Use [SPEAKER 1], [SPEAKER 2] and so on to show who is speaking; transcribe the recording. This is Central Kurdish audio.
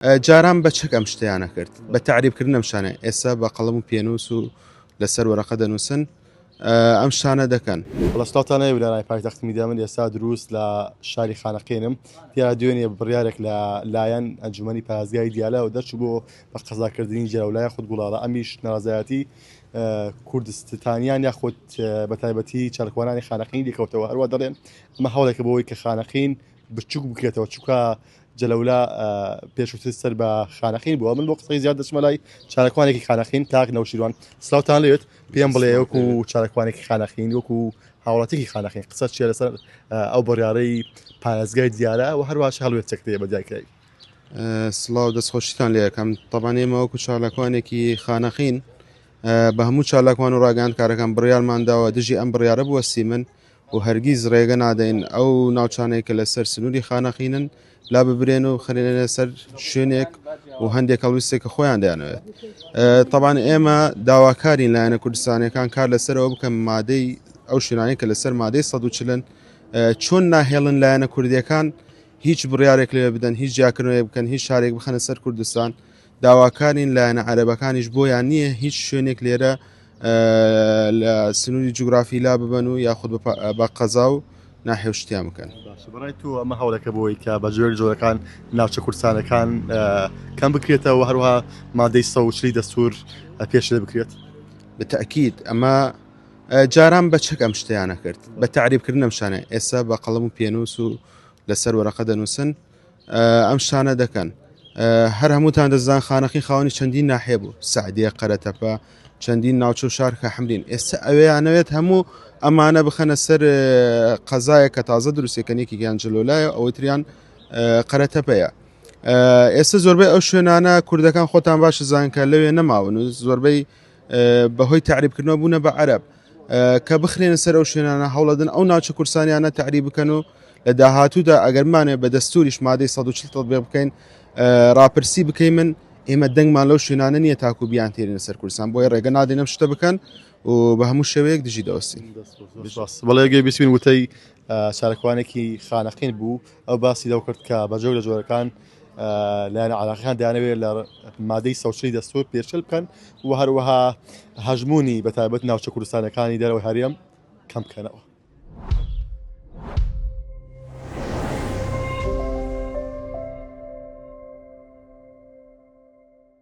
[SPEAKER 1] جاران بە چەک ئەم شتیانە کرد بە تعریبکردن ئەم شانە ئێستا بە قەڵەم و پێنووس و لەسەر وەرەقە دەنووسن ئەم شانە دەکەن.
[SPEAKER 2] بەڵستاوتانە لای پایتەختی میدیامن ئێستا دروست لە شاری خانەقێنم یا دوێنێ بڕیارێک لە لایەن ئەنجومەنی پارێزگای دیالە و دەرچوو بۆ بە قەزاکردنی جێراولای خود گوڵاڵە ئەمیش ناڕازایەتی کوردستانیان یاخود بەتایبەتی چارەکوانانی خانەقین دێکەوتەوە هەروە دەڵێن ئەمە هەوڵێکە بۆەوەی کە خانەقین بچووک بکرێتەوە چووکە جەلەولا پێشووتر سەر بە خانەقین بووە من بۆ قسەی زیاد دەچمە لای چارەکوانێکی خانەقین تاک نەوشیروان سلااوتان لێت پێم بڵێ وەکو چارەکوانێکی خانەقین وەکو هاوڵاتێکی خانەقین قسە چێ لەسەر ئەو بڕیارەی پارێزگای دیارە و هەروەش هەڵوێت چەکتەیە بە دیاکایی
[SPEAKER 1] سڵاو دەستخۆشیتان لێ یەکەم تەبان ئێمە وەکو چالاکوانێکی خانەقین بە هەموو چالاکوان و ڕاگەاند کارەکان بڕیارمانداوە دژی ئەم بڕیارە بوەستی من و هەرگیز ڕێگە نادەین ئەو ناوچانێکە لەسەر سنووری خانەقینن لا ببرێن و خرێنە سەر شوێنێک و هەندێک هەڵویستێکە خۆیان دەیانەوێت. تەبان ئێمە داواکارین لایەنە کوردستانەکان کار لەسەرەوە بکەم مادەی ئەو شوێنانی کە لەسەر مادەی 140 چۆن ناهێڵن لایەنە کوردیەکان هیچ بڕیارێک لێ بدەن هیچ جیاکردنەوەی بکەن هیچ شارێک بخەنە سەر کوردستان داواکارین لایەنە عەرەبەکانیش بۆیان نییە هیچ شوێنێک لێرە لە سنووری جوگرافی لا ببەن و یاخود بە قەزا و ناحێوشتیان بکەن.
[SPEAKER 2] بەڕای تو ئەمە هەوڵەکە بۆی کە بە جۆر جۆرەکان ناوچە کوردستانەکان کەم بکرێتەوە هەروەها مادەی 140 دەستور پێش لێ بکرێت
[SPEAKER 1] بتەکید ئەمە جاران بە چەک ئەم شتیانە کرد بە تعریبکردن ئەم شانە ئێستا بە قەڵەم و پێنووس و لەسەر وەرەقە دەنووسن ئەم شانە دەکەن. هەر هەمووتان دەزان خانەقی خاوەنی چەندین ناحێ بوو سعدیە قەرەتەپە چەندین ناوچە و شار کە حەمرین ئێستا ئەوەیانەوێت هەموو ئەمانە بخەنە سەر قەزایە کە تازە دروستێکەنێکی گیان جلۆلایە ئەوەی تریان قەرەتەپەیە. ئێستا زۆربەی ئەو شوێنانە کوردەکان خۆتان باشە زانکە لەوێ نەماون و زۆربەی بەهۆی تعریبکردنەوە بوونە بە عەرەب کە بخرێنە سەر ئەو شوێنانە هەوڵەدن ئەو ناوچە کورسانیانە تعریب بکەن و لە داهاتوودا ئەگەرمانێ بە دەستوریش مادەی 140 تەطبیق بکەین ڕاپرسی بکەین من ئێمە دەنگمان لەو شوێنانە نییە تاکو بیان تێرێنە سەر کوردستان بۆی ڕێگە نادێنم شتە بکەن و بە هەموو شێوەیەک دژی دەوەستین.
[SPEAKER 2] بەڵێگەی بیسبین وتەی چارەکوانێکی خانەقین بوو ئەو باسی لەو کرد کە بە جۆر لە جۆرەکان لایەنە عەلاقەکان دەیانەوێت لە مادەی 140 دەستور پێشکەل بکەن و هەروەها هەژمونی بەتایبەت ناوچە کوردستانەکانی دەرەوەی هەرێم کەم بکەنەوە.